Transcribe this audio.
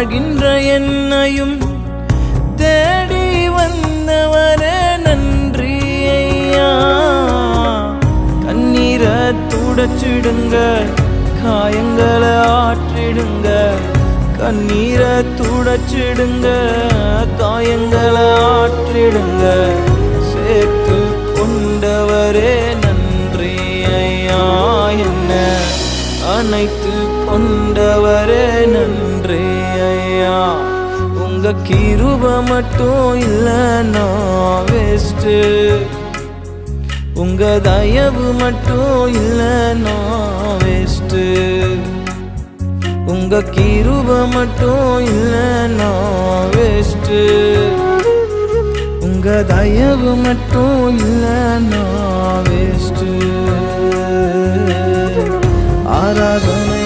வாழ்கின்ற என்னையும் தேடி வந்தவரே நன்றி ஐயா. கண்ணீரை துடைச்சிடுங்க, காயங்களை ஆற்றிடுங்க. கண்ணீரை துடைச்சிடுங்க, காயங்களை ஆற்றிடுங்க. சேர்த்து கொண்டவரே நன்றி ஐயா. என்ன அனைத்து கொண்டவரே நன்றி ஐயா. உங்க கிருபை மட்டும் இல்லைன்னா வேஸ்ட்டு, உங்க தயவு மட்டும் இல்லைன்னா வேஸ்ட்டு. உங்க கிருபை மட்டும் இல்லைன்னா வேஸ்ட்டு, உங்க தயவு மட்டும் இல்லைன்னா வேஸ்ட்டு. ஆராதனை